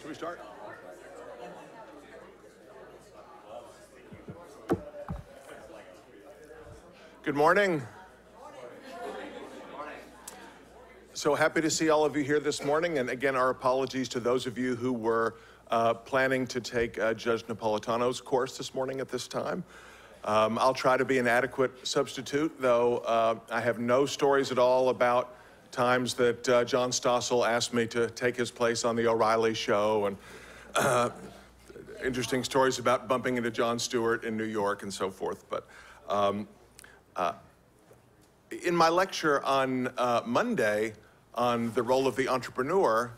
Should we start? Good morning. So happy to see all of you here this morning, and again, our apologies to those of you who were planning to take Judge Napolitano's course this morning at this time. I'll try to be an adequate substitute, though I have no stories at all about times that John Stossel asked me to take his place on the O'Reilly show, and interesting stories about bumping into Jon Stewart in New York and so forth. But in my lecture on Monday on the role of the entrepreneur,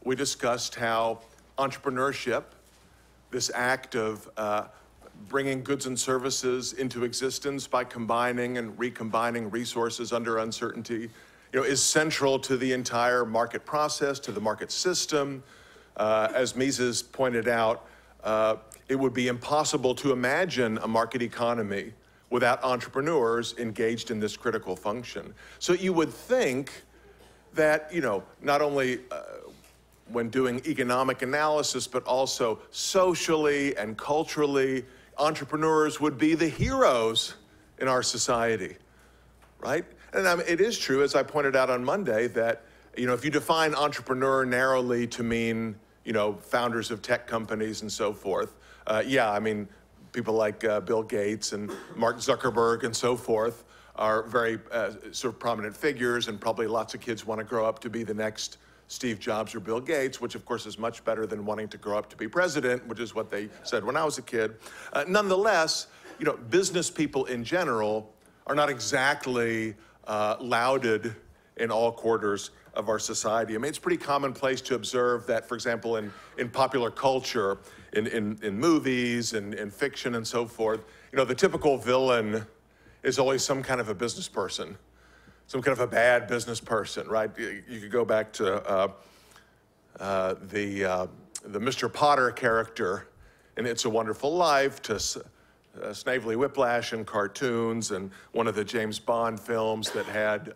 we discussed how entrepreneurship, this act of bringing goods and services into existence by combining and recombining resources under uncertainty, is central to the entire market process, to the market system. As Mises pointed out, it would be impossible to imagine a market economy without entrepreneurs engaged in this critical function. So you would think that, not only when doing economic analysis, but also socially and culturally, entrepreneurs would be the heroes in our society, right? And I mean, it is true, as I pointed out on Monday, that if you define entrepreneur narrowly to mean founders of tech companies and so forth, people like Bill Gates and Mark Zuckerberg and so forth are very sort of prominent figures, and probably lots of kids want to grow up to be the next Steve Jobs or Bill Gates, which of course is much better than wanting to grow up to be president, which is what they said when I was a kid. Nonetheless, business people in general are not exactly lauded in all quarters of our society. I mean, it's pretty commonplace to observe that, for example, in popular culture, in movies and in fiction and so forth, the typical villain is always some kind of a business person, some kind of a bad business person, right? You could go back to the Mr. Potter character in It's a Wonderful Life, to Snavely Whiplash in cartoons, and one of the James Bond films that had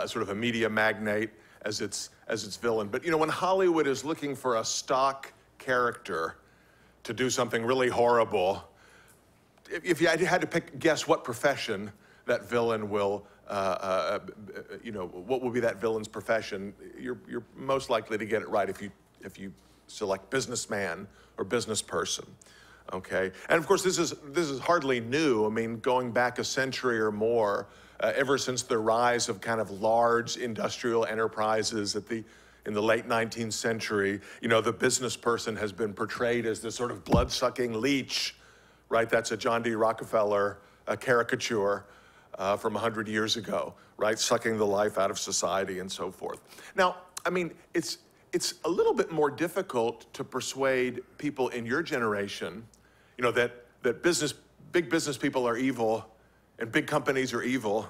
sort of a media magnate as its villain. But when Hollywood is looking for a stock character to do something really horrible, if you had to guess what profession that villain will, what will be that villain's profession, you're most likely to get it right if you select businessman or business person. Okay, and of course this is hardly new. I mean, going back a century or more, ever since the rise of kind of large industrial enterprises in the late 19th century, the business person has been portrayed as this sort of blood-sucking leech, right? That's a John D. Rockefeller caricature from 100 years ago, right? Sucking the life out of society and so forth. Now, I mean, it's a little bit more difficult to persuade people in your generation that big business people are evil and big companies are evil,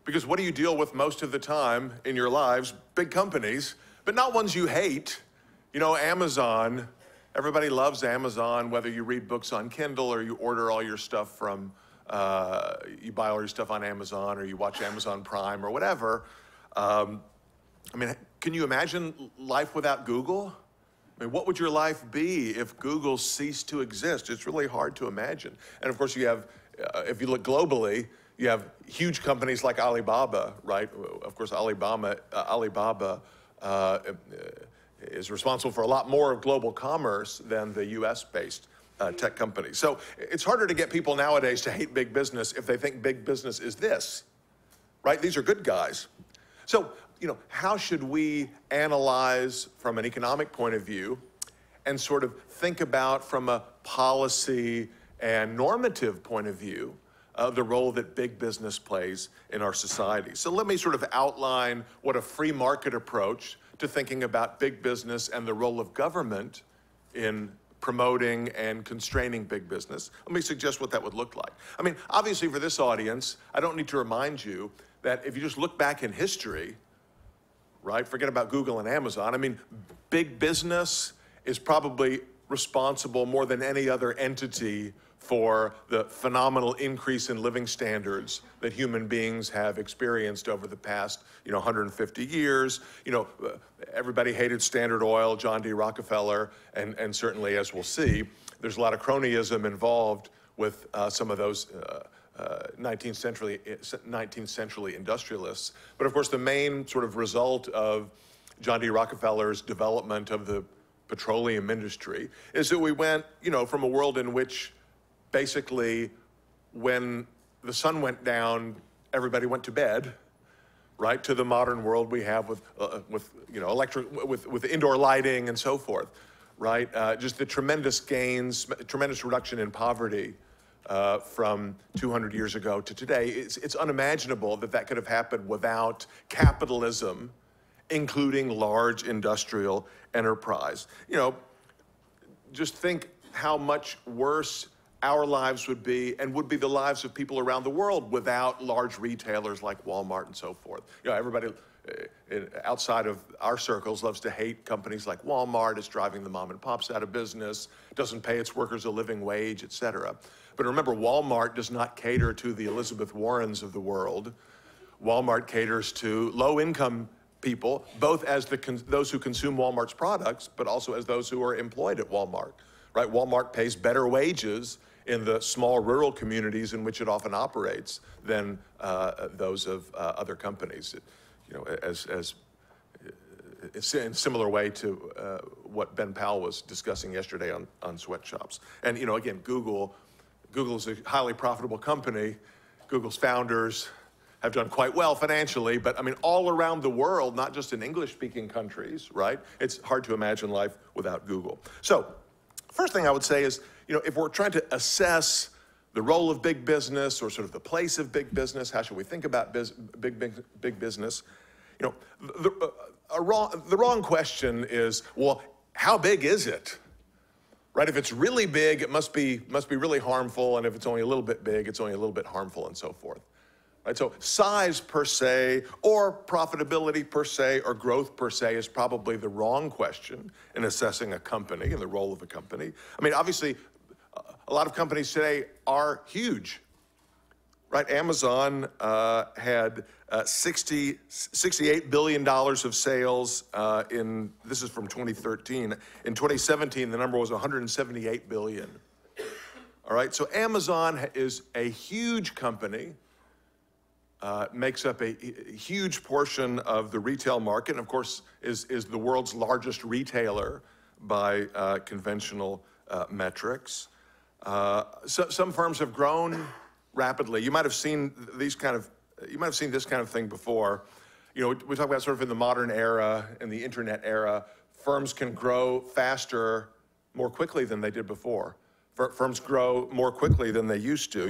because what do you deal with most of the time in your lives? Big companies, but not ones you hate. Amazon, everybody loves Amazon, whether you read books on Kindle or you order all your stuff from, you buy all your stuff on Amazon, or you watch Amazon Prime or whatever. I mean, can you imagine life without Google? I mean, what would your life be if Google ceased to exist? It's really hard to imagine. And of course you have, if you look globally, you have huge companies like Alibaba, right? Of course, Alibaba is responsible for a lot more of global commerce than the US-based tech companies. So it's harder to get people nowadays to hate big business if they think big business is this, right? These are good guys. So, how should we analyze from an economic point of view and sort of think about from a policy and normative point of view the role that big business plays in our society? So let me sort of outline what a free market approach to thinking about big business and the role of government in promoting and constraining big business. Let me suggest what that would look like. I mean, obviously for this audience, I don't need to remind you that if you just look back in history, right, forget about Google and Amazon, I mean, big business is probably responsible more than any other entity for the phenomenal increase in living standards that human beings have experienced over the past, 150 years. Everybody hated Standard Oil, John D. Rockefeller, and certainly, as we'll see, there's a lot of cronyism involved with some of those 19th century industrialists. But of course, the main sort of result of John D. Rockefeller's development of the petroleum industry is that we went, from a world in which basically when the sun went down, everybody went to bed, right, to the modern world we have with indoor lighting and so forth, right? Just the tremendous gains, tremendous reduction in poverty from 200 years ago to today. It's unimaginable that that could have happened without capitalism, including large industrial enterprise. Just think how much worse our lives would be and would be the lives of people around the world without large retailers like Walmart and so forth. Everybody outside of our circles loves to hate companies like Walmart. It's driving the mom and pops out of business, doesn't pay its workers a living wage, et cetera. But remember, Walmart does not cater to the Elizabeth Warrens of the world. Walmart caters to low-income people, both as those who consume Walmart's products, but also as those who are employed at Walmart, right? Walmart pays better wages in the small rural communities in which it often operates than those of other companies. In a similar way to what Ben Powell was discussing yesterday on sweatshops. And again, Google's a highly profitable company. Google's founders have done quite well financially, but I mean, all around the world, not just in English-speaking countries, right? It's hard to imagine life without Google. So, first thing I would say is, if we're trying to assess the role of big business or sort of the place of big business, how should we think about big business? The wrong question is, well, how big is it? Right? If it's really big, it must be really harmful, and if it's only a little bit big, it's only a little bit harmful, and so forth. Right? So size per se, or profitability per se, or growth per se is probably the wrong question in assessing a company and the role of a company. I mean, obviously, a lot of companies today are huge, right? Amazon had $68 billion of sales this is from 2013. In 2017, the number was 178 billion. All right, so Amazon is a huge company, makes up a huge portion of the retail market, and of course is the world's largest retailer by conventional metrics. Some firms have grown rapidly. You might have seen this kind of thing before. We talk about sort of in the modern era, in the internet era, firms can grow faster, more quickly than they did before. Firms grow more quickly than they used to.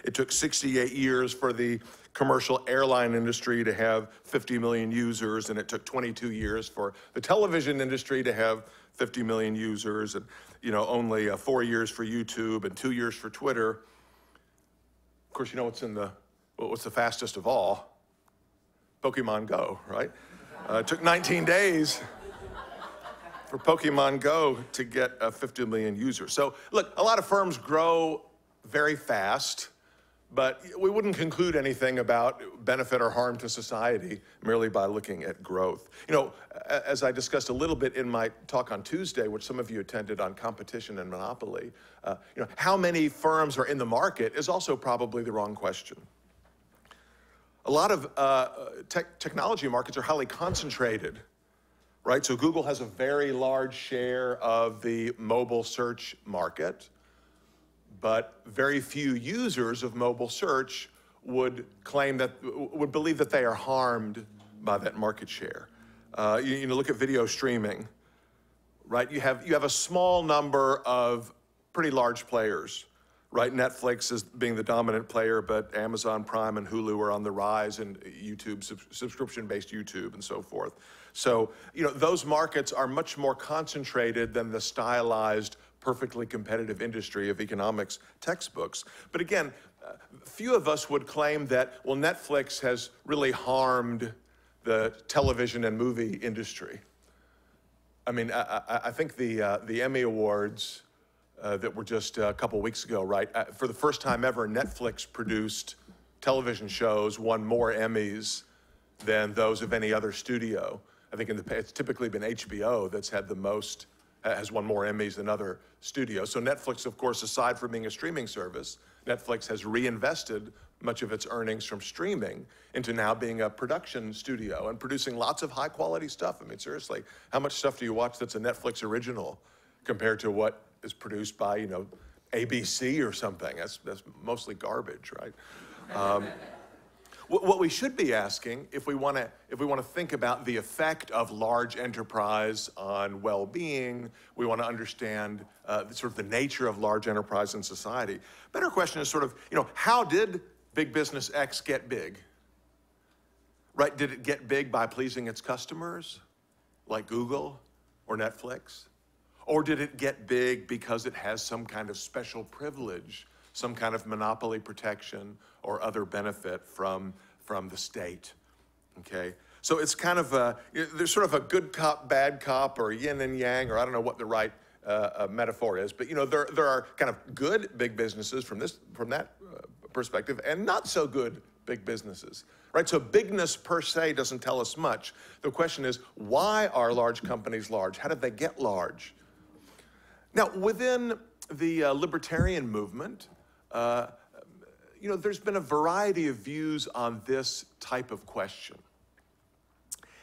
It took 68 years for the commercial airline industry to have 50 million users, and it took 22 years for the television industry to have 50 million users, and only 4 years for YouTube and 2 years for Twitter. Of course, what's the fastest of all? Pokemon Go, right? It took 19 days for Pokemon Go to get 50 million users. So look, a lot of firms grow very fast, but we wouldn't conclude anything about benefit or harm to society merely by looking at growth. As I discussed a little bit in my talk on Tuesday, which some of you attended on competition and monopoly, how many firms are in the market is also probably the wrong question. A lot of technology markets are highly concentrated, right? So Google has a very large share of the mobile search market, but very few users of mobile search would believe that they are harmed by that market share. Look at video streaming, right? You have a small number of pretty large players, right? Netflix is being the dominant player, but Amazon Prime and Hulu are on the rise, and YouTube, subscription-based YouTube and so forth. So, those markets are much more concentrated than the stylized, perfectly competitive industry of economics textbooks. But again, few of us would claim that, well, Netflix has really harmed the television and movie industry. I mean, I think the Emmy Awards that were just a couple weeks ago, right? For the first time ever, Netflix produced television shows won more Emmys than those of any other studio. I think it's typically been HBO that's had the most, has won more Emmys than other studios. So Netflix, of course, aside from being a streaming service, Netflix has reinvested much of its earnings from streaming into now being a production studio and producing lots of high quality stuff. I mean, seriously, how much stuff do you watch that's a Netflix original compared to what is produced by, ABC or something? That's mostly garbage, right? What we should be asking, if we want to think about the effect of large enterprise on well-being, we want to understand sort of the nature of large enterprise in society. Better question is sort of, how did big business X get big? Right? Did it get big by pleasing its customers, like Google or Netflix? Or did it get big because it has some kind of special privilege, some kind of monopoly protection or other benefit from the state, okay? So it's kind of there's sort of a good cop, bad cop, or yin and yang, or I don't know what the right metaphor is, but there are kind of good big businesses from that perspective, and not so good big businesses, right? So bigness per se doesn't tell us much. The question is, why are large companies large? How did they get large? Now, within the libertarian movement, there's been a variety of views on this type of question.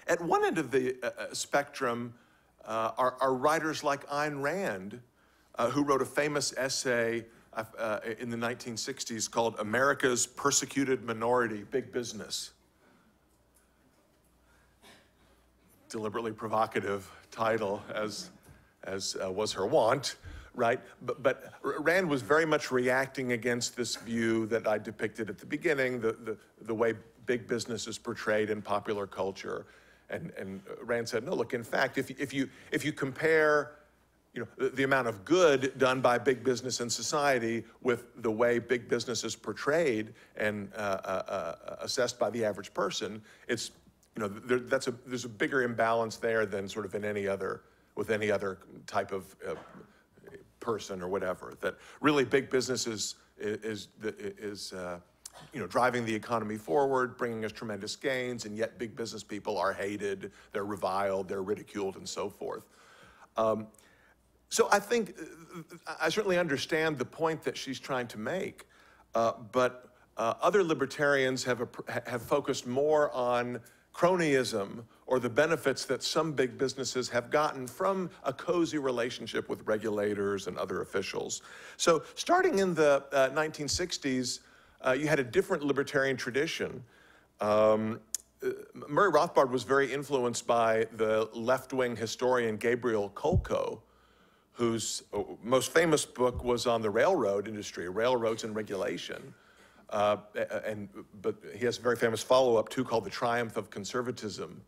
At one end of the spectrum are writers like Ayn Rand, who wrote a famous essay in the 1960s called America's Persecuted Minority, Big Business. Deliberately provocative title, as was her wont, right? But Rand was very much reacting against this view that I depicted at the beginning, the way big business is portrayed in popular culture. And Rand said, no, look, in fact, if you compare the amount of good done by big business in society with the way big business is portrayed and assessed by the average person, it's, there's a bigger imbalance there than sort of in any other type of person or whatever. That really big business is driving the economy forward, bringing us tremendous gains, and yet big business people are hated, they're reviled, they're ridiculed, and so forth. So I think, I certainly understand the point that she's trying to make, but other libertarians have focused more on cronyism or the benefits that some big businesses have gotten from a cozy relationship with regulators and other officials. So starting in the 1960s, you had a different libertarian tradition. Murray Rothbard was very influenced by the left-wing historian Gabriel Kolko, whose most famous book was on the railroad industry, Railroads and Regulation. But he has a very famous follow-up too called The Triumph of Conservatism,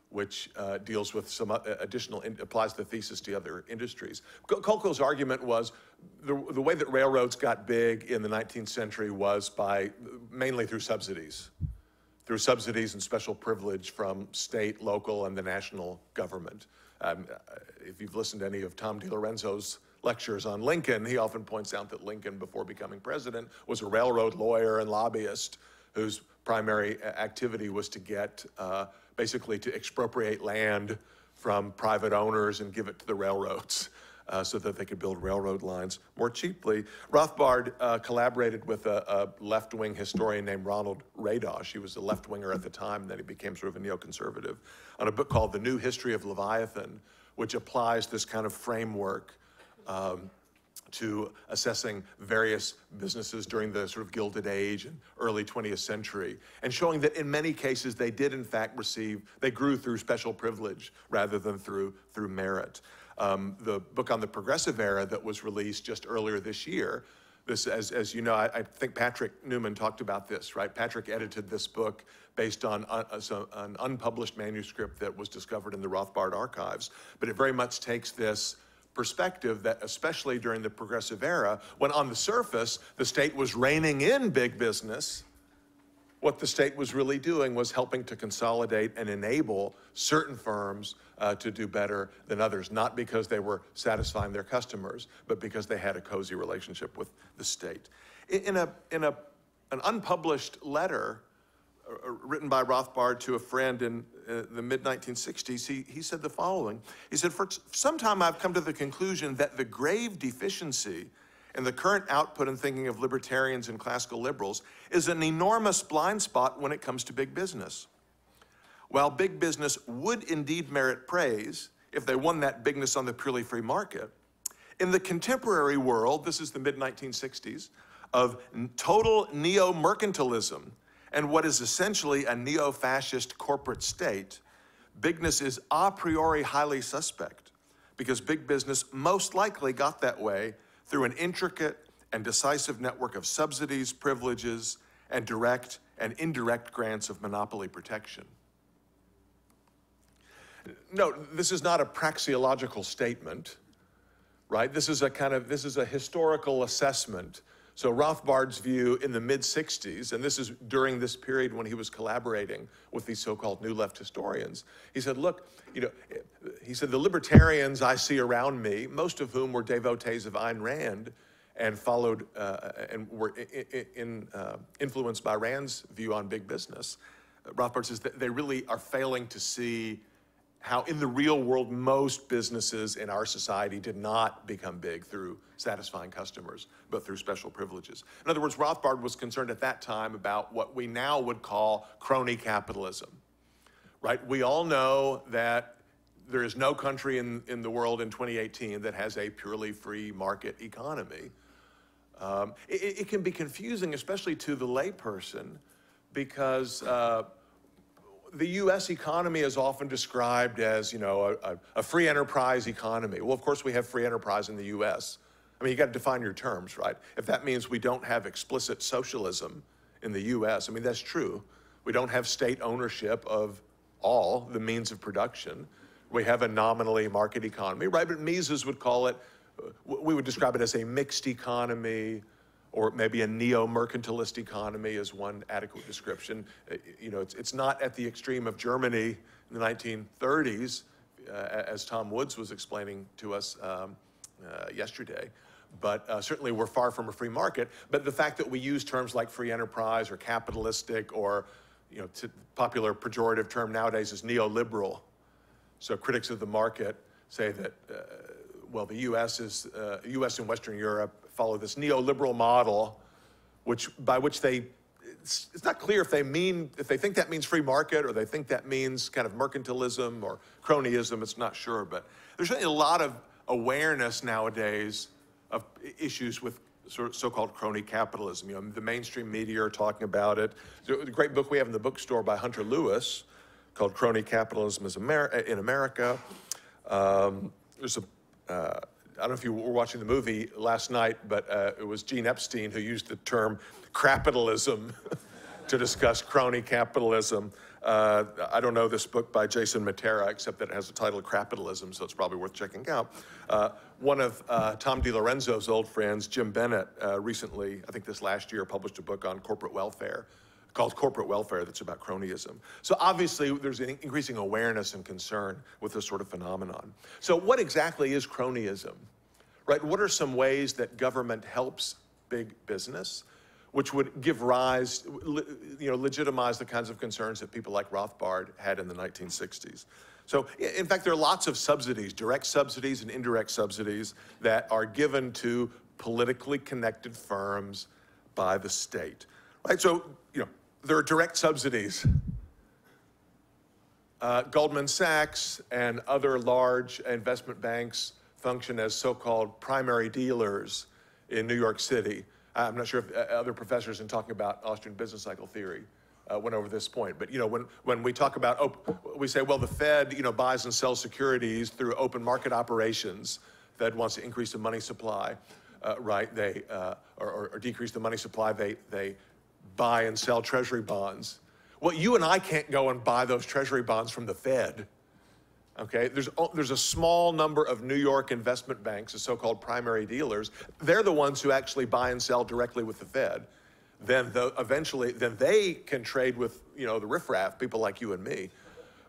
which deals with some additional, applies the thesis to other industries. Kolko's argument was the way that railroads got big in the 19th century was mainly through subsidies and special privilege from state, local, and the national government. If you've listened to any of Tom DiLorenzo's lectures on Lincoln, he often points out that Lincoln, before becoming president, was a railroad lawyer and lobbyist whose primary activity was to get, basically to expropriate land from private owners and give it to the railroads so that they could build railroad lines more cheaply. Rothbard collaborated with a left-wing historian named Ronald Radosh. He was a left-winger at the time, and then he became sort of a neoconservative, on a book called The New History of Leviathan, which applies this kind of framework to assessing various businesses during the sort of Gilded Age and early 20th century, and showing that in many cases they did in fact they grew through special privilege rather than through merit. The book on the Progressive Era that was released just earlier this year This, as you know, I think Patrick Newman talked about this, right? Patrick edited this book based on an unpublished manuscript that was discovered in the Rothbard archives. But it very much takes this perspective that, especially during the Progressive Era, when on the surface the state was reining in big business, what the state was really doing was helping to consolidate and enable certain firms to do better than others, not because they were satisfying their customers, but because they had a cozy relationship with the state. In an unpublished letter written by Rothbard to a friend in the mid-1960s, he said the following. He said, "For some time I've come to the conclusion that the grave deficiency in the current output and thinking of libertarians and classical liberals is an enormous blind spot when it comes to big business. While big business would indeed merit praise if they won that bigness on the purely free market, in the contemporary world," this is the mid-1960s, "of total neo-mercantilism and what is essentially a neo-fascist corporate state, bigness is a priori highly suspect, because big business most likely got that way through an intricate and decisive network of subsidies, privileges, and direct and indirect grants of monopoly protection." Note, this is not a praxeological statement, right? This is a historical assessment. So Rothbard's view in the mid-60s, and this is during this period when he was collaborating with these so-called New Left historians, he said, look, he said, the libertarians I see around me, most of whom were devotees of Ayn Rand and followed and were influenced by Rand's view on big business, Rothbard says that they really are failing to see how in the real world most businesses in our society did not become big through satisfying customers, but through special privileges. In other words, Rothbard was concerned at that time about what we now would call crony capitalism, right? We all know that there is no country in the world in 2018 that has a purely free market economy. It can be confusing, especially to the layperson, because the U.S. economy is often described as, a free enterprise economy. Well, of course, we have free enterprise in the U.S. I mean, you got to define your terms, right? If that means we don't have explicit socialism in the U.S., I mean, that's true. We don't have state ownership of all the means of production. We have a nominally market economy, right? But Mises would call it, we would describe it as a mixed economy, or maybe a neo-mercantilist economy is one adequate description. It's not at the extreme of Germany in the 1930s, as Tom Woods was explaining to us yesterday. But certainly we're far from a free market. But the fact that we use terms like free enterprise or capitalistic or, popular pejorative term nowadays is neoliberal. So critics of the market say that, well, the U.S. and Western Europe follow this neoliberal model, by which it's not clear if they think that means free market or they think that means kind of mercantilism or cronyism. It's not sure, but there's certainly a lot of awareness nowadays of issues with so-called crony capitalism. The mainstream media are talking about it. There's a great book we have in the bookstore by Hunter Lewis called Crony Capitalism in America. There's I don't know if you were watching the movie last night, but it was Gene Epstein who used the term crapitalism to discuss crony capitalism. I don't know this book by Jason Matera, except that it has the title Crapitalism, so it's probably worth checking out. One of Tom DiLorenzo's old friends, Jim Bennett, recently, I think this last year, published a book on corporate welfare called Corporate Welfare that's about cronyism. So obviously there's an increasing awareness and concern with this sort of phenomenon. So what exactly is cronyism, right? What are some ways that government helps big business, which would give rise, legitimize the kinds of concerns that people like Rothbard had in the 1960s? So in fact, there are lots of subsidies, direct subsidies and indirect subsidies that are given to politically connected firms by the state, right? So, there are direct subsidies. Goldman Sachs and other large investment banks function as so-called primary dealers in New York City. I'm not sure if other professors in talking about Austrian business cycle theory went over this point, but when we talk about, we say, well, the Fed buys and sells securities through open market operations. Fed wants to increase the money supply. right? They or decrease the money supply. They buy and sell treasury bonds. Well, you and I can't go and buy those treasury bonds from the Fed. Okay, there's a small number of New York investment banks, the so-called primary dealers. They're the ones who actually buy and sell directly with the Fed. Then eventually they can trade with, you know, the riffraff, people like you and me,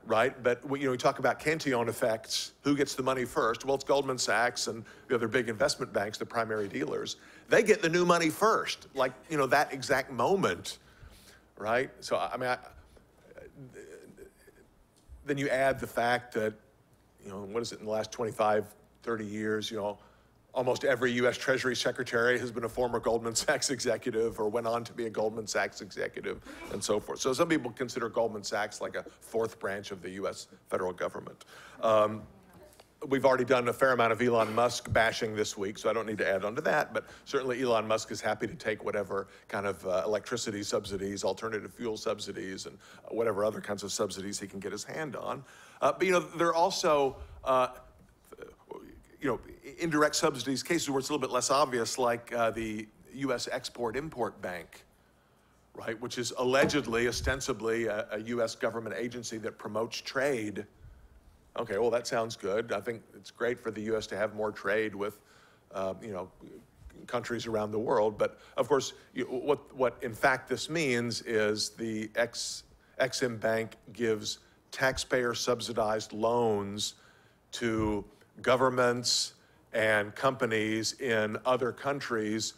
right? But you know, we talk about Cantillon effects. Who gets the money first? Well, it's Goldman Sachs and the other big investment banks, the primary dealers. They get the new money first, like, you know, that exact moment, right? So I mean, then you add the fact that, you know, what is it, in the last 25, 30 years, you know, almost every U.S. Treasury Secretary has been a former Goldman Sachs executive or went on to be a Goldman Sachs executive and so forth. So some people consider Goldman Sachs like a fourth branch of the U.S. federal government. We've already done a fair amount of Elon Musk bashing this week, so I don't need to add on to that, but certainly Elon Musk is happy to take whatever kind of electricity subsidies, alternative fuel subsidies, and whatever other kinds of subsidies he can get his hand on. But, you know, there are also, you know, indirect subsidies cases where it's a little bit less obvious, like the U.S. Export-Import Bank, right, which is allegedly, ostensibly, a U.S. government agency that promotes trade. Okay, well, that sounds good. I think it's great for the U.S. to have more trade with, you know, countries around the world. But of course, what in fact this means is the Ex-Im Bank gives taxpayer-subsidized loans to governments and companies in other countries,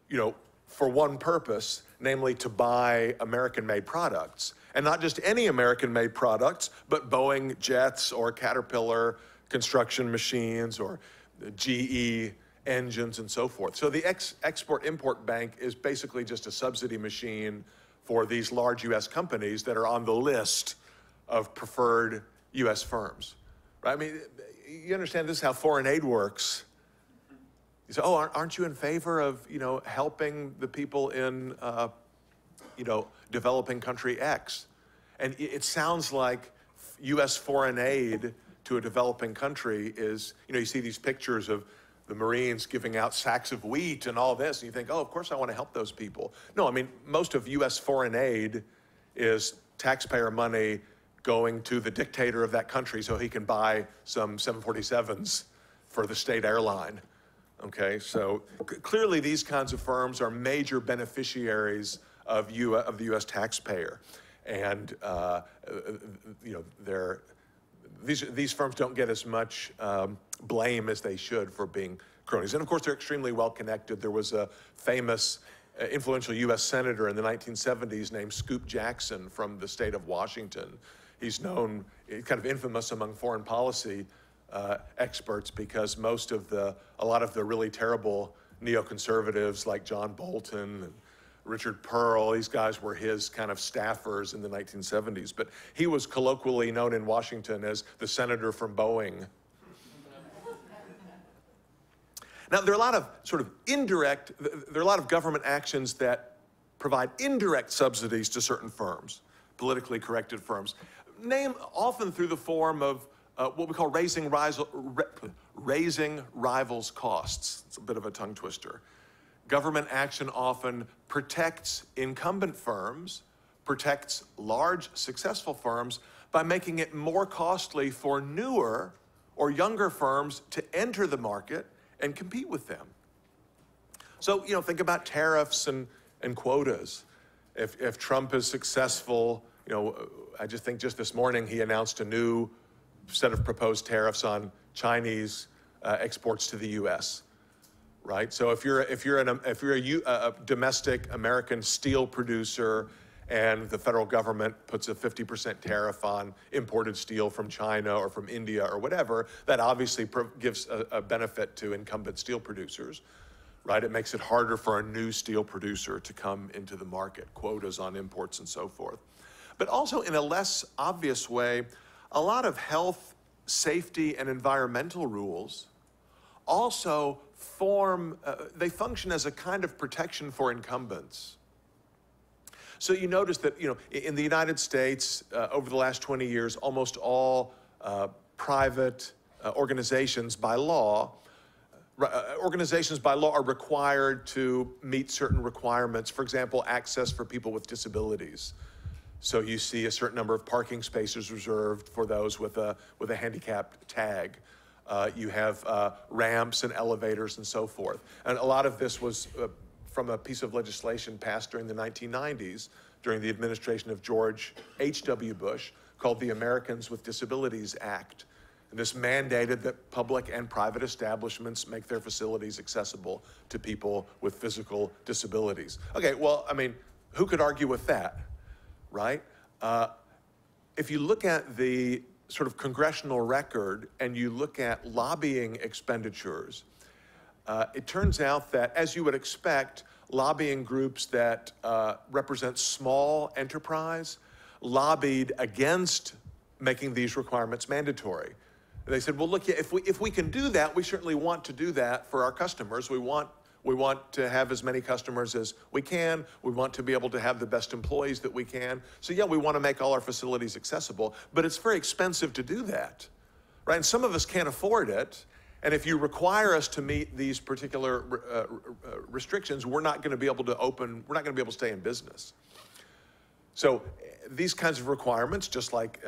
you know, for one purpose, namely to buy American-made products. And not just any American-made products, but Boeing jets or Caterpillar construction machines or GE engines and so forth. So the Export-Import Bank is basically just a subsidy machine for these large U.S. companies that are on the list of preferred U.S. firms. Right? I mean, you understand this is how foreign aid works. You say, oh, aren't you in favor of, you know, helping the people in, you know, developing country X? And it sounds like U.S. foreign aid to a developing country is, you know, you see these pictures of the Marines giving out sacks of wheat and all this, and you think, oh, of course I want to help those people. No, I mean, most of U.S. foreign aid is taxpayer money going to the dictator of that country so he can buy some 747s for the state airline. Okay, so clearly these kinds of firms are major beneficiaries of the U.S. taxpayer. And, you know, these firms don't get as much blame as they should for being cronies. And of course, they're extremely well connected. There was a famous, influential U.S. senator in the 1970s named Scoop Jackson from the state of Washington. He's known, kind of infamous among foreign policy experts because a lot of the really terrible neoconservatives like John Bolton and Richard Pearl, these guys were his kind of staffers in the 1970s. But he was colloquially known in Washington as the senator from Boeing. Now, there are a lot of sort of indirect, there are a lot of government actions that provide indirect subsidies to certain firms, politically corrected firms, often through the form of what we call raising rivals' costs. It's a bit of a tongue twister. Government action often protects incumbent firms, protects large, successful firms by making it more costly for newer or younger firms to enter the market and compete with them. So, you know, think about tariffs and quotas. If Trump is successful, you know, I just think just this morning he announced a new set of proposed tariffs on Chinese exports to the U.S. Right? So if you're a domestic American steel producer and the federal government puts a 50% tariff on imported steel from China or from India or whatever, that obviously gives a benefit to incumbent steel producers, right? It makes it harder for a new steel producer to come into the market, quotas on imports and so forth. But also in a less obvious way, a lot of health, safety, and environmental rules also they function as a kind of protection for incumbents. So you notice that, you know, in the United States, over the last 20 years, almost all private organizations by law organizations by law are required to meet certain requirements. For example, access for people with disabilities. So you see a certain number of parking spaces reserved for those with a handicapped tag. You have ramps and elevators and so forth. And a lot of this was from a piece of legislation passed during the 1990s, during the administration of George H.W. Bush, called the Americans with Disabilities Act. And this mandated that public and private establishments make their facilities accessible to people with physical disabilities. Okay, well, I mean, who could argue with that, right? If you look at the sort of congressional record and you look at lobbying expenditures, it turns out that, as you would expect, lobbying groups that represent small enterprise lobbied against making these requirements mandatory. They said, well, look, if we can do that, we certainly want to do that for our customers. We want to have as many customers as we can. We want to be able to have the best employees that we can. So yeah, we want to make all our facilities accessible, but it's very expensive to do that, right? And some of us can't afford it. And if you require us to meet these particular restrictions, we're not going to be able to open, we're not going to be able to stay in business. So these kinds of requirements, just like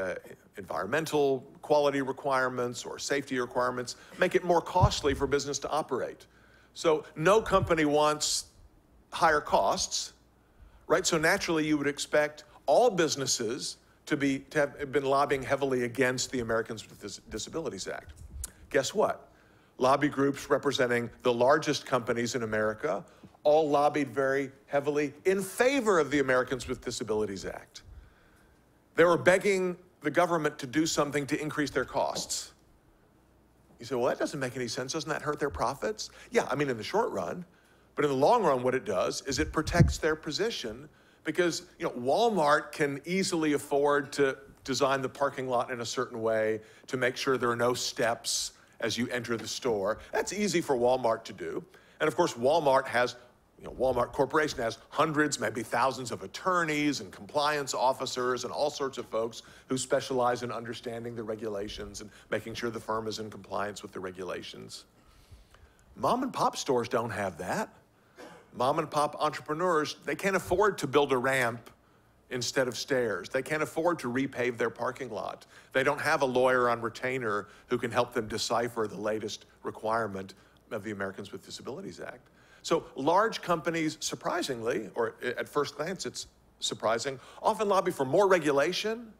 environmental quality requirements or safety requirements, make it more costly for business to operate. So no company wants higher costs, right? So naturally you would expect all businesses to have been lobbying heavily against the Americans with Disabilities Act. Guess what? Lobby groups representing the largest companies in America all lobbied very heavily in favor of the Americans with Disabilities Act. They were begging the government to do something to increase their costs. You say, well, that doesn't make any sense. Doesn't that hurt their profits? Yeah, I mean, in the short run, but in the long run, what it does is it protects their position because, you know, Walmart can easily afford to design the parking lot in a certain way to make sure there are no steps as you enter the store. That's easy for Walmart to do. And of course, Walmart Corporation has hundreds, maybe thousands of attorneys and compliance officers and all sorts of folks who specialize in understanding the regulations and making sure the firm is in compliance with the regulations. Mom and pop stores don't have that. Mom and pop entrepreneurs, they can't afford to build a ramp instead of stairs. They can't afford to repave their parking lot. They don't have a lawyer on retainer who can help them decipher the latest requirement of the Americans with Disabilities Act. So large companies, surprisingly, or at first glance it's surprising, often lobby for more regulation,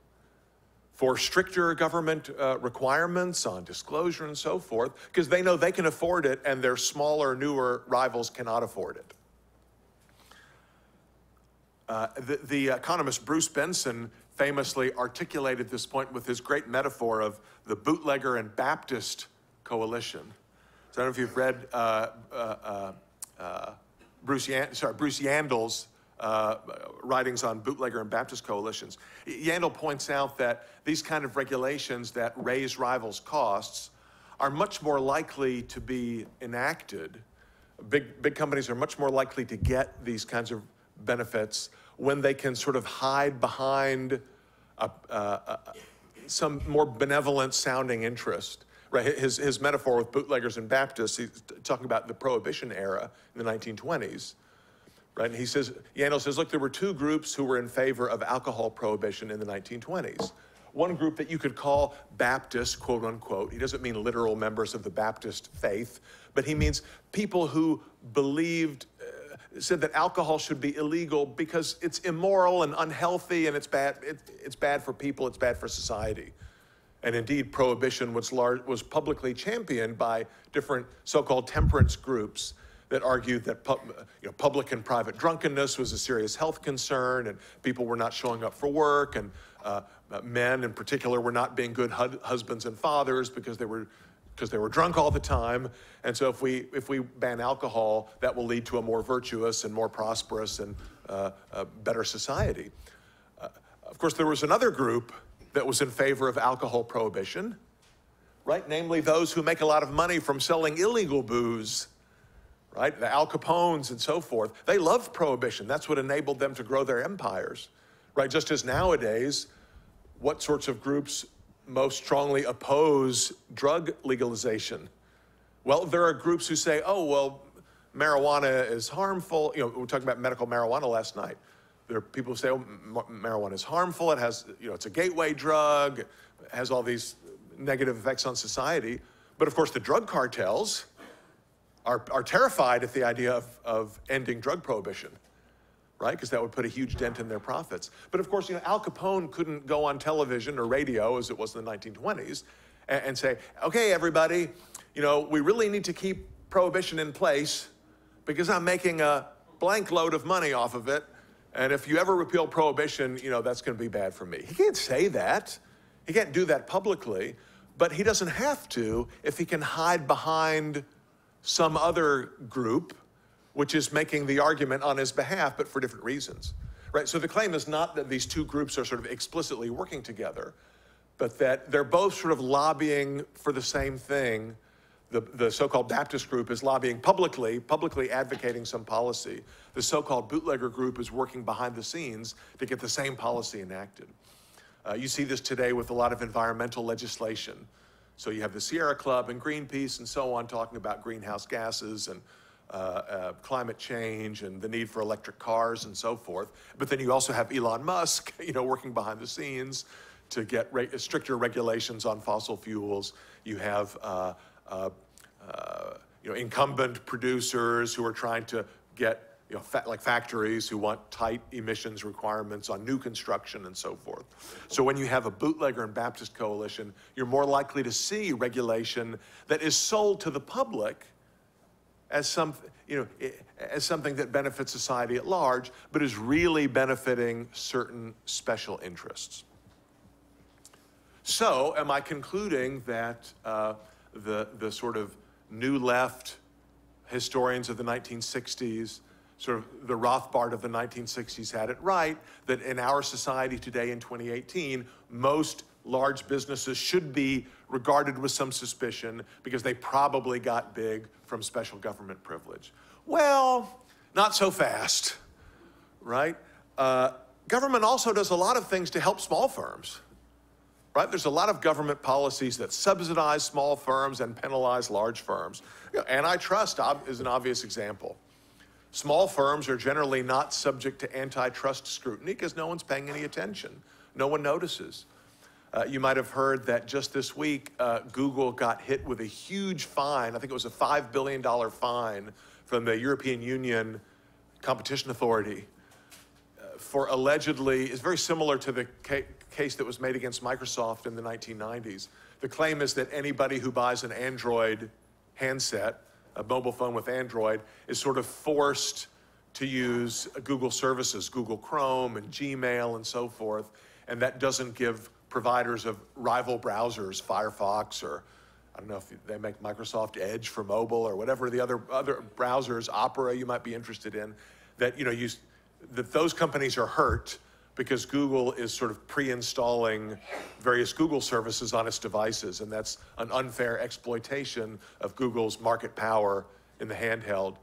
for stricter government requirements on disclosure and so forth, because they know they can afford it and their smaller, newer rivals cannot afford it. The economist Bruce Benson famously articulated this point with his great metaphor of the bootlegger and Baptist coalition. So I don't know if you've read Bruce Yandel's writings on bootlegger and Baptist coalitions. Yandel points out that these kind of regulations that raise rivals' costs are much more likely to be enacted. Big companies are much more likely to get these kinds of benefits when they can sort of hide behind some more benevolent sounding interest. Right, his metaphor with bootleggers and Baptists, he's talking about the Prohibition era in the 1920s. Right, and he says, Yandel says, look, there were two groups who were in favor of alcohol prohibition in the 1920s. One group that you could call Baptist, quote unquote. He doesn't mean literal members of the Baptist faith, but he means people who believed, said that alcohol should be illegal because it's immoral and unhealthy and it's bad for people, it's bad for society. And indeed, prohibition was publicly championed by different so-called temperance groups that argued that public and private drunkenness was a serious health concern, and people were not showing up for work, and men in particular were not being good husbands and fathers because they were drunk all the time. And so if we ban alcohol, that will lead to a more virtuous and more prosperous and better society. Of course, there was another group that was in favor of alcohol prohibition, right? Namely those who make a lot of money from selling illegal booze, right? The Al Capones and so forth. They loved prohibition. That's what enabled them to grow their empires, right? Just as nowadays, what sorts of groups most strongly oppose drug legalization? Well, there are groups who say, oh, well, marijuana is harmful. You know, we were talking about medical marijuana last night. There are people who say, oh, marijuana is harmful. It has, you know, it's a gateway drug. It has all these negative effects on society. But of course, the drug cartels are terrified at the idea of ending drug prohibition, right? Because that would put a huge dent in their profits. But of course, you know, Al Capone couldn't go on television or radio, as it was in the 1920s, and say, okay, everybody, you know, we really need to keep prohibition in place because I'm making a blank load of money off of it. And if you ever repeal prohibition, you know, that's going to be bad for me. He can't say that. He can't do that publicly, but he doesn't have to if he can hide behind some other group which is making the argument on his behalf, but for different reasons, right? So the claim is not that these two groups are sort of explicitly working together, but that they're both sort of lobbying for the same thing. The so-called Baptist group is lobbying publicly advocating some policy. The so-called bootlegger group is working behind the scenes to get the same policy enacted. You see this today with a lot of environmental legislation. So you have the Sierra Club and Greenpeace and so on talking about greenhouse gases and climate change and the need for electric cars and so forth. But then you also have Elon Musk, you know, working behind the scenes to get stricter regulations on fossil fuels. You have you know, incumbent producers who are trying to get, you know, like factories who want tight emissions requirements on new construction and so forth. So when you have a bootlegger and Baptist coalition, you're more likely to see regulation that is sold to the public as you know, as something that benefits society at large, but is really benefiting certain special interests. So am I concluding that the sort of new left historians of the 1960s, sort of the Rothbard of the 1960s had it right, that in our society today in 2018, most large businesses should be regarded with some suspicion because they probably got big from special government privilege? Well, not so fast, right? Government also does a lot of things to help small firms, right? There's a lot of government policies that subsidize small firms and penalize large firms. You know, antitrust is an obvious example. Small firms are generally not subject to antitrust scrutiny because no one's paying any attention. No one notices. You might have heard that just this week, Google got hit with a huge fine. I think it was a $5 billion fine from the European Union Competition Authority for allegedly, it's very similar to the case that was made against Microsoft in the 1990s. The claim is that anybody who buys an Android handset, a mobile phone with Android, is sort of forced to use Google services, Google Chrome and Gmail and so forth, and that doesn't give providers of rival browsers, Firefox, or I don't know if they make Microsoft Edge for mobile or whatever the other browsers, Opera you might be interested in, that, you know, that those companies are hurt because Google is sort of pre-installing various Google services on its devices, and that's an unfair exploitation of Google's market power in the handheld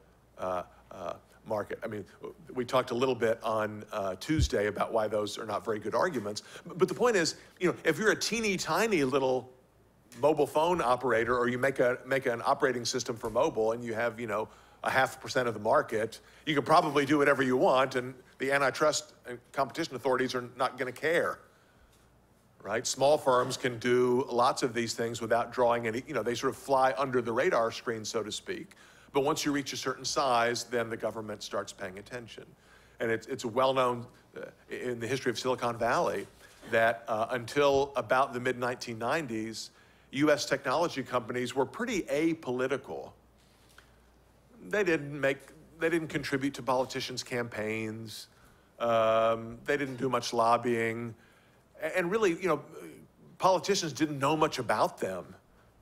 market. I mean, we talked a little bit on Tuesday about why those are not very good arguments, but the point is, you know, if you're a teeny tiny little mobile phone operator, or you make an operating system for mobile and you have, you know, 0.5% of the market, you can probably do whatever you want, and the antitrust and competition authorities are not going to care, right? Small firms can do lots of these things without drawing any, you know, they sort of fly under the radar screen, so to speak. But once you reach a certain size, then the government starts paying attention. And it's well known in the history of Silicon Valley that until about the mid-1990s, US technology companies were pretty apolitical. They didn't contribute to politicians' campaigns. They didn't do much lobbying. And really, you know, politicians didn't know much about them.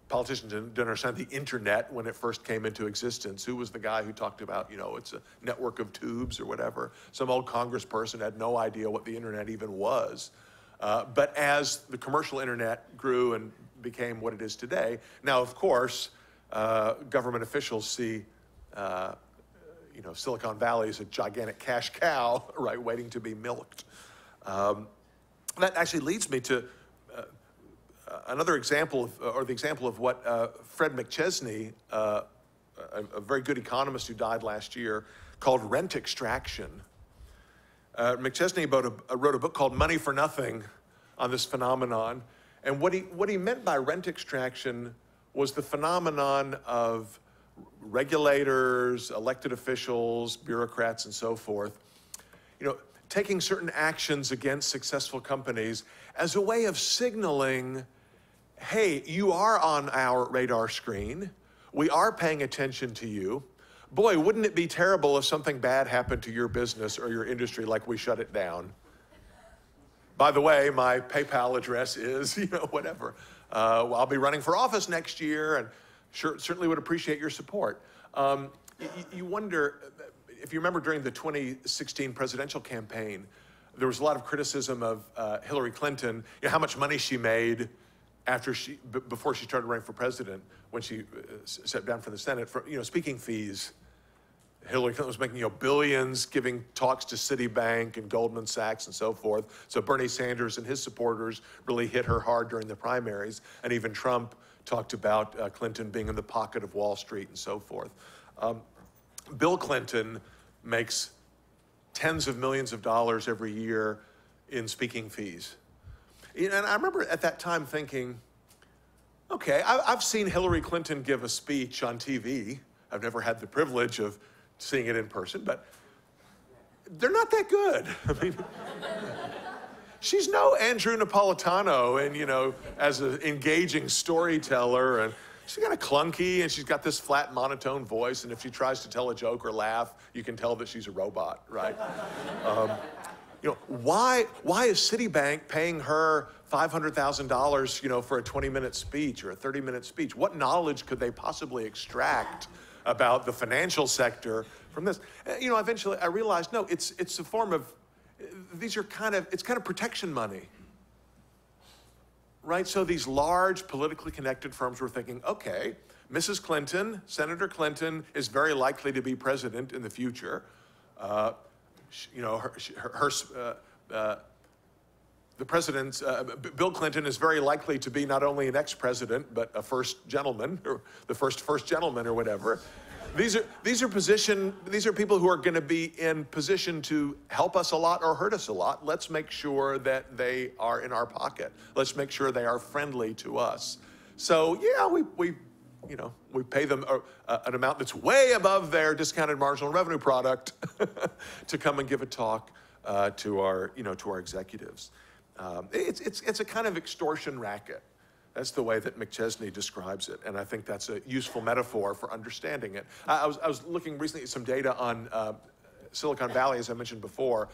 Politicians didn't understand the internet when it first came into existence. Who was the guy who talked about, you know, it's a network of tubes or whatever? Some old congressperson had no idea what the internet even was. But as the commercial internet grew and became what it is today, now, of course, government officials see you know, Silicon Valley is a gigantic cash cow, right, waiting to be milked. That actually leads me to another example, or the example of what Fred McChesney, a very good economist who died last year, called rent extraction. McChesney wrote a book called Money for Nothing on this phenomenon. And what he meant by rent extraction was the phenomenon of regulators, elected officials, bureaucrats, and so forth, taking certain actions against successful companies as a way of signaling, hey, you are on our radar screen. We are paying attention to you. Boy, wouldn't it be terrible if something bad happened to your business or your industry, like we shut it down. By the way, my PayPal address is, whatever. Well, I'll be running for office next year, and certainly would appreciate your support. You wonder, if you remember during the 2016 presidential campaign, there was a lot of criticism of Hillary Clinton, how much money she made before she started running for president, when she sat down for the Senate, for speaking fees. Hillary Clinton was making billions, giving talks to Citibank and Goldman Sachs and so forth. So Bernie Sanders and his supporters really hit her hard during the primaries, and even Trump talked about Clinton being in the pocket of Wall Street and so forth. Bill Clinton makes tens of millions of dollars every year in speaking fees. And I remember at that time thinking, okay, I've seen Hillary Clinton give a speech on TV. I've never had the privilege of seeing it in person, but they're not that good. I mean, she's no Andrew Napolitano, and as an engaging storyteller, and she's kind of clunky, and she's got this flat monotone voice, and if she tries to tell a joke or laugh, you can tell that she's a robot, right? Why is Citibank paying her $500,000, for a 20-minute speech or a 30-minute speech? What knowledge could they possibly extract about the financial sector from this? Eventually I realized, no, it's a form of, it's kind of protection money, right? So these large politically connected firms were thinking, okay, Mrs. Clinton, Senator Clinton, is very likely to be president in the future. The president's, Bill Clinton is very likely to be not only an ex-president, but a first gentleman, or the first gentleman or whatever. These are people who are going to be in position to help us a lot or hurt us a lot. Let's make sure that they are in our pocket. Let's make sure they are friendly to us. So yeah, we pay them an amount that's way above their discounted marginal revenue product to come and give a talk to our executives. It's a kind of extortion racket. That's the way that McChesney describes it, and I think that's a useful metaphor for understanding it. I was looking recently at some data on Silicon Valley, as I mentioned before.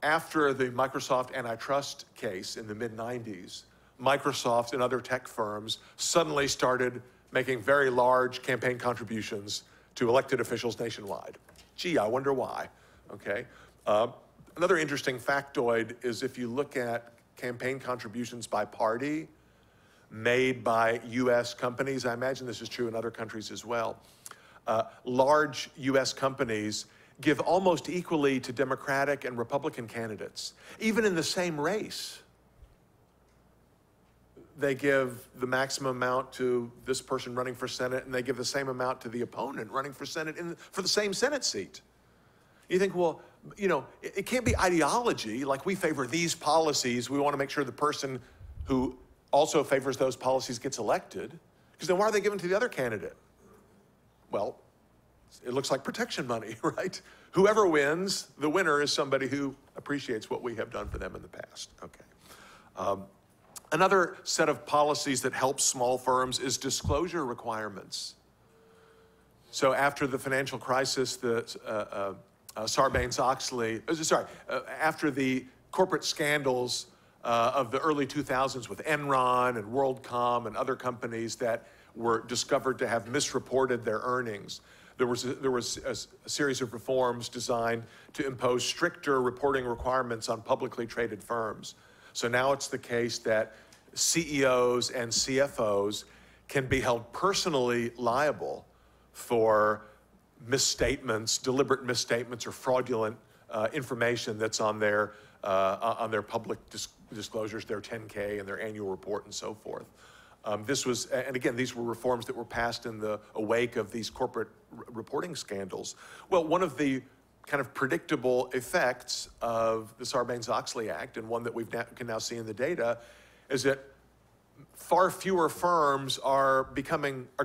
After the Microsoft antitrust case in the mid-90s, Microsoft and other tech firms suddenly started making very large campaign contributions to elected officials nationwide. Gee, I wonder why, okay? Another interesting factoid is if you look at campaign contributions by party made by US companies, I imagine this is true in other countries as well, large US companies give almost equally to Democratic and Republican candidates, even in the same race. They give the maximum amount to this person running for Senate, and they give the same amount to the opponent running for Senate for the same Senate seat. You think, well, it can't be ideology, like we favor these policies, we want to make sure the person who also favors those policies gets elected, because then why are they given to the other candidate? Well, it looks like protection money, right? Whoever wins, the winner is somebody who appreciates what we have done for them in the past, okay. Another set of policies that helps small firms is disclosure requirements. So after the financial crisis, Sarbanes-Oxley, after the corporate scandals of the early 2000s with Enron and WorldCom and other companies that were discovered to have misreported their earnings, there was a series of reforms designed to impose stricter reporting requirements on publicly traded firms. So now it's the case that CEOs and CFOs can be held personally liable for misstatements, deliberate misstatements, or fraudulent information that's on their public disclosures, their 10K and their annual report and so forth. And again, these were reforms that were passed in the wake of these corporate reporting scandals. Well, one of the kind of predictable effects of the Sarbanes-Oxley Act, and one that we can now see in the data, is that far fewer firms are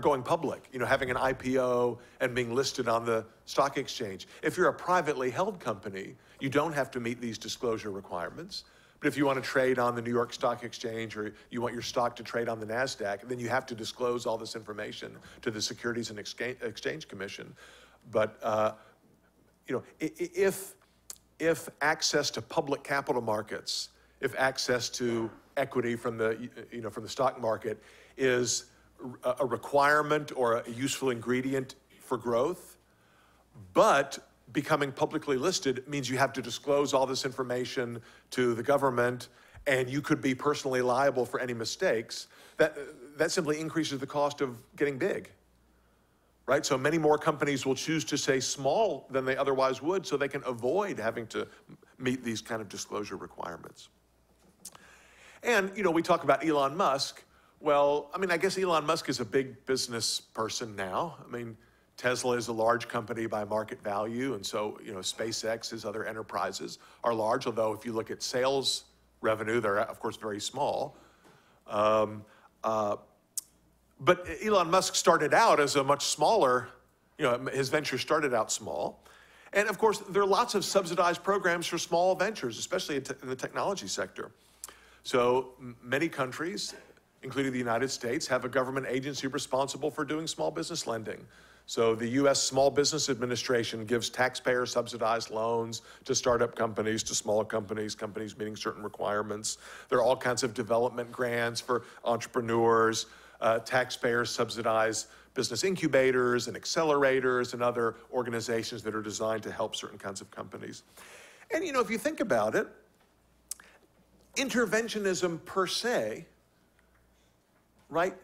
going public, having an IPO and being listed on the stock exchange. If you're a privately held company, you don't have to meet these disclosure requirements. But if you want to trade on the New York Stock Exchange, or you want your stock to trade on the NASDAQ, then you have to disclose all this information to the Securities and Exchange Commission. But if access to public capital markets, if access to equity from the stock market is a requirement or a useful ingredient for growth, but becoming publicly listed means you have to disclose all this information to the government, and you could be personally liable for any mistakes, that simply increases the cost of getting big, right? So many more companies will choose to stay small than they otherwise would, so they can avoid having to meet these kind of disclosure requirements. And, we talk about Elon Musk. Well, I guess Elon Musk is a big business person now. Tesla is a large company by market value, and so, SpaceX, his other enterprises are large, although if you look at sales revenue, they're, of course, very small. But Elon Musk started out as a much smaller, his venture started out small. And, of course, there are lots of subsidized programs for small ventures, especially in the technology sector. So many countries, including the United States, have a government agency responsible for doing small business lending. So the U.S. Small Business Administration gives taxpayer-subsidized loans to startup companies, to small companies, companies meeting certain requirements. There are all kinds of development grants for entrepreneurs, taxpayer-subsidized business incubators and accelerators and other organizations that are designed to help certain kinds of companies. And, if you think about it, interventionism per se, right,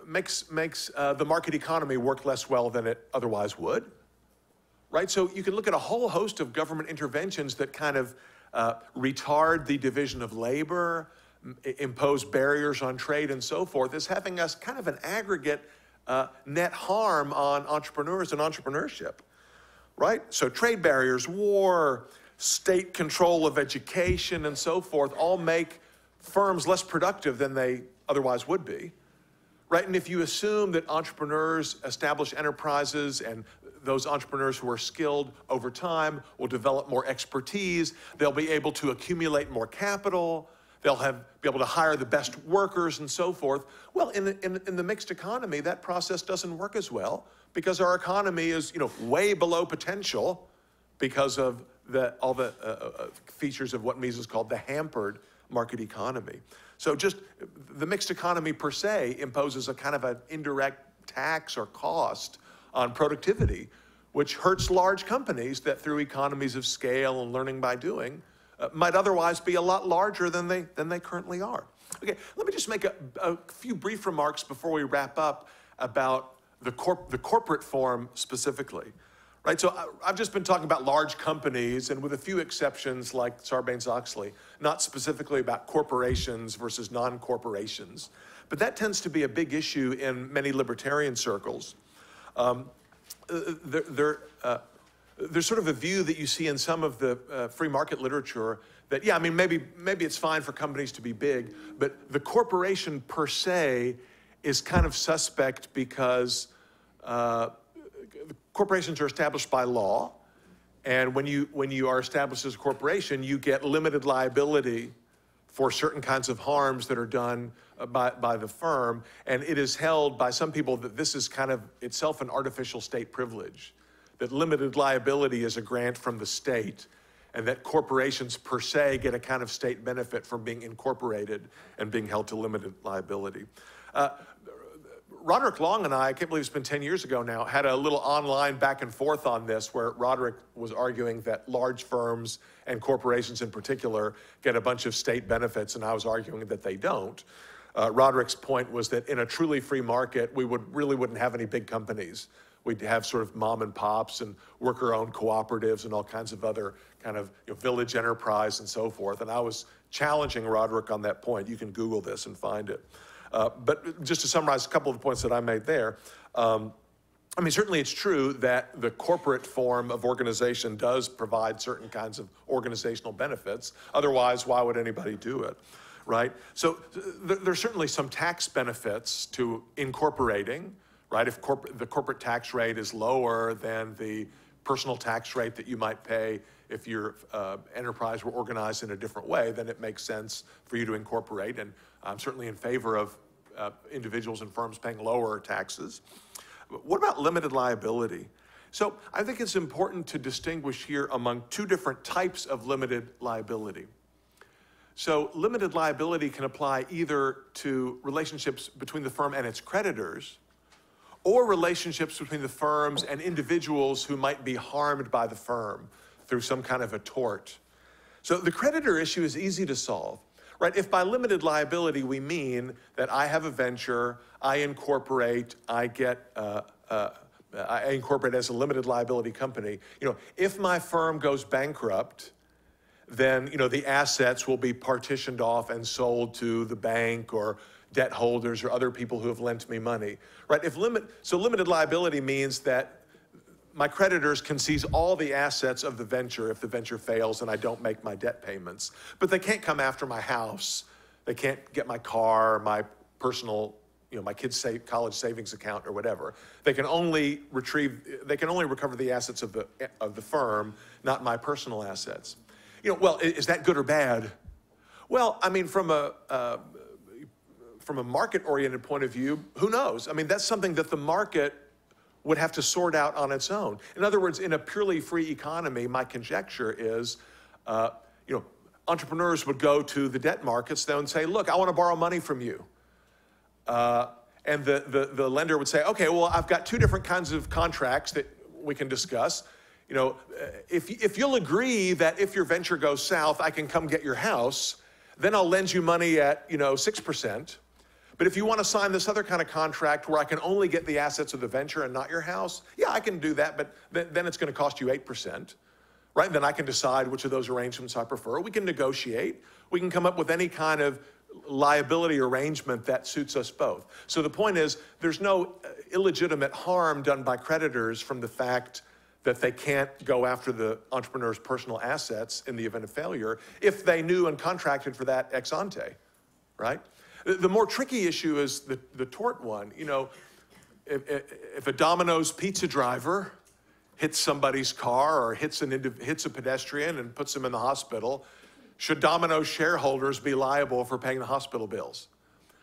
makes the market economy work less well than it otherwise would, right? So you can look at a whole host of government interventions that kind of retard the division of labor, impose barriers on trade and so forth, as having us kind of an aggregate net harm on entrepreneurs and entrepreneurship, right? So trade barriers, war, state control of education and so forth all make firms less productive than they otherwise would be. Right, and if you assume that entrepreneurs establish enterprises and those entrepreneurs who are skilled over time will develop more expertise, they'll be able to accumulate more capital, they'll be able to hire the best workers and so forth. Well, in the mixed economy, that process doesn't work as well because our economy is, way below potential because of all the features of what Mises called the hampered market economy. So just the mixed economy per se imposes a kind of an indirect tax or cost on productivity, which hurts large companies that through economies of scale and learning by doing might otherwise be a lot larger than they currently are. Okay, let me just make a few brief remarks before we wrap up about the corporate form specifically. Right, so I've just been talking about large companies, and with a few exceptions like Sarbanes-Oxley, not specifically about corporations versus non-corporations. But that tends to be a big issue in many libertarian circles. There's sort of a view that you see in some of the free market literature that, yeah, maybe it's fine for companies to be big, but the corporation per se is kind of suspect because corporations are established by law, and when you are established as a corporation, you get limited liability for certain kinds of harms that are done by the firm, and it is held by some people that this is kind of itself an artificial state privilege, that limited liability is a grant from the state, and that corporations per se get a kind of state benefit from being incorporated and being held to limited liability. Roderick Long and I can't believe it's been 10 years ago now, had a little online back and forth on this where Roderick was arguing that large firms and corporations in particular get a bunch of state benefits, and I was arguing that they don't. Roderick's point was that in a truly free market, we really wouldn't have any big companies. we'd have sort of mom and pops and worker-owned cooperatives and all kinds of other kind of village enterprise and so forth. And I was challenging Roderick on that point. You can Google this and find it. But just to summarize a couple of the points that I made there, I mean, certainly it's true that the corporate form of organization does provide certain kinds of organizational benefits. Otherwise, why would anybody do it, right? So there's certainly some tax benefits to incorporating, right? If the corporate tax rate is lower than the personal tax rate that you might pay if your enterprise were organized in a different way, then it makes sense for you to incorporate. And I'm certainly in favor of individuals and firms paying lower taxes. What about limited liability? So I think it's important to distinguish here among two different types of limited liability. So limited liability can apply either to relationships between the firm and its creditors, or relationships between the firms and individuals who might be harmed by the firm through some kind of a tort. So the creditor issue is easy to solve, right? If by limited liability we mean that I have a venture, I incorporate, I incorporate as a limited liability company. If my firm goes bankrupt, then the assets will be partitioned off and sold to the bank or debt holders or other people who have lent me money, right? So limited liability means that my creditors can seize all the assets of the venture if the venture fails and I don't make my debt payments. But they can't come after my house. They can't get my car, my personal, my kids' college savings account or whatever. They can only recover the assets of the firm, not my personal assets. Well, is that good or bad? Well, I mean, from a market-oriented point of view, who knows? I mean, that's something that the market would have to sort out on its own. In other words, in a purely free economy, my conjecture is, entrepreneurs would go to the debt markets though and say, look, I want to borrow money from you. And the lender would say, okay, well, I've got two different kinds of contracts that we can discuss. If you'll agree that if your venture goes south, I can come get your house, then I'll lend you money at, 6%. But if you want to sign this other kind of contract where I can only get the assets of the venture and not your house, yeah, I can do that, but then it's going to cost you 8%, right? And then I can decide which of those arrangements I prefer. We can negotiate. We can come up with any kind of liability arrangement that suits us both. So the point is, there's no illegitimate harm done by creditors from the fact that they can't go after the entrepreneur's personal assets in the event of failure if they knew and contracted for that ex ante, right? The more tricky issue is the tort one. If a Domino's pizza driver hits somebody's car or hits a pedestrian and puts him in the hospital, should Domino's shareholders be liable for paying the hospital bills?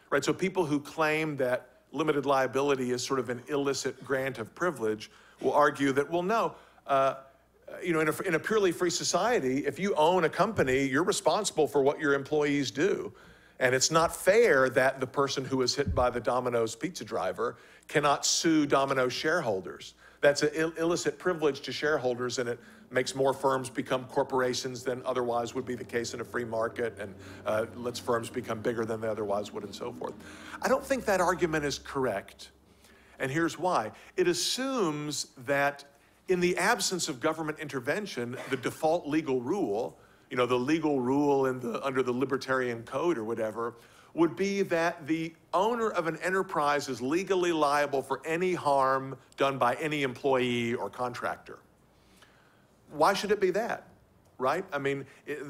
Right, so people who claim that limited liability is sort of an illicit grant of privilege will argue that, well, no, in a purely free society, if you own a company, you're responsible for what your employees do. And it's not fair that the person who was hit by the Domino's pizza driver cannot sue Domino's shareholders. That's an illicit privilege to shareholders, and it makes more firms become corporations than otherwise would be the case in a free market, and lets firms become bigger than they otherwise would, and so forth. I don't think that argument is correct, and here's why. It assumes that in the absence of government intervention, the default legal rule, the legal rule under the libertarian code or whatever, would be that the owner of an enterprise is legally liable for any harm done by any employee or contractor. Why should it be that, right? I mean,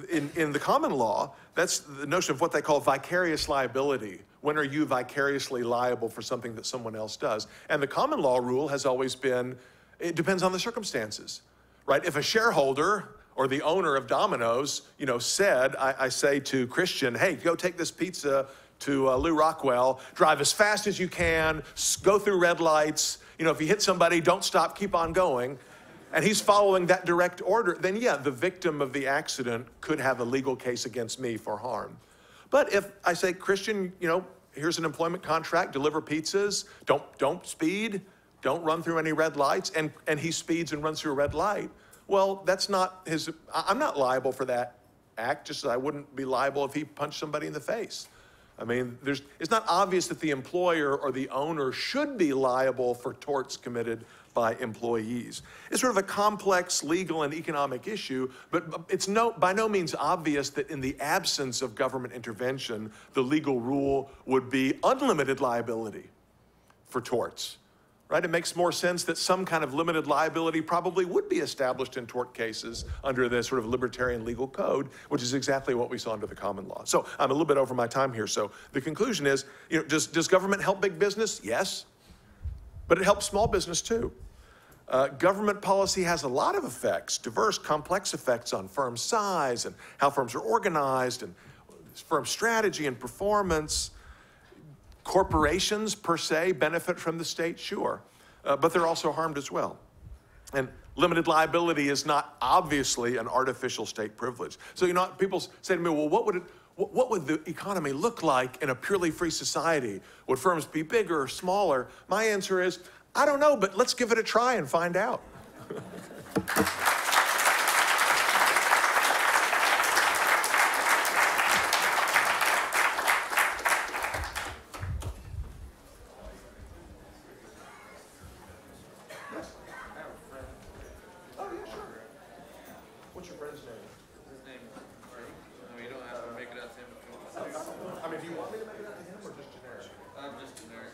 in the common law, that's the notion of what they call vicarious liability. When are you vicariously liable for something that someone else does? And the common law rule has always been, it depends on the circumstances, right? If a shareholder or the owner of Domino's, said, I say to Christian, hey, go take this pizza to Lou Rockwell, drive as fast as you can, go through red lights, if you hit somebody, don't stop, keep on going. And he's following that direct order, then yeah, the victim of the accident could have a legal case against me for harm. But if I say, Christian, here's an employment contract, deliver pizzas, don't speed, don't run through any red lights, and he speeds and runs through a red light, well, that's not I'm not liable for that act, just as I wouldn't be liable if he punched somebody in the face. I mean, it's not obvious that the employer or the owner should be liable for torts committed by employees. It's sort of a complex legal and economic issue, but it's by no means obvious that in the absence of government intervention, the legal rule would be unlimited liability for torts, right? It makes more sense that some kind of limited liability probably would be established in tort cases under the sort of libertarian legal code, which is exactly what we saw under the common law. So I'm a little bit over my time here. So the conclusion is, does government help big business? Yes, but it helps small business too. Government policy has a lot of effects, diverse, complex effects on firm size and how firms are organized and firm strategy and performance. Corporations, per se, benefit from the state, sure, but they're also harmed as well. And limited liability is not obviously an artificial state privilege. So, people say to me, well, what would the economy look like in a purely free society? Would firms be bigger or smaller? My answer is, I don't know, but let's give it a try and find out. What's your friend's name? His name is Frank. No, you don't have to make it out to him. I mean, do you want me to make it out to him or just generic? Just generic.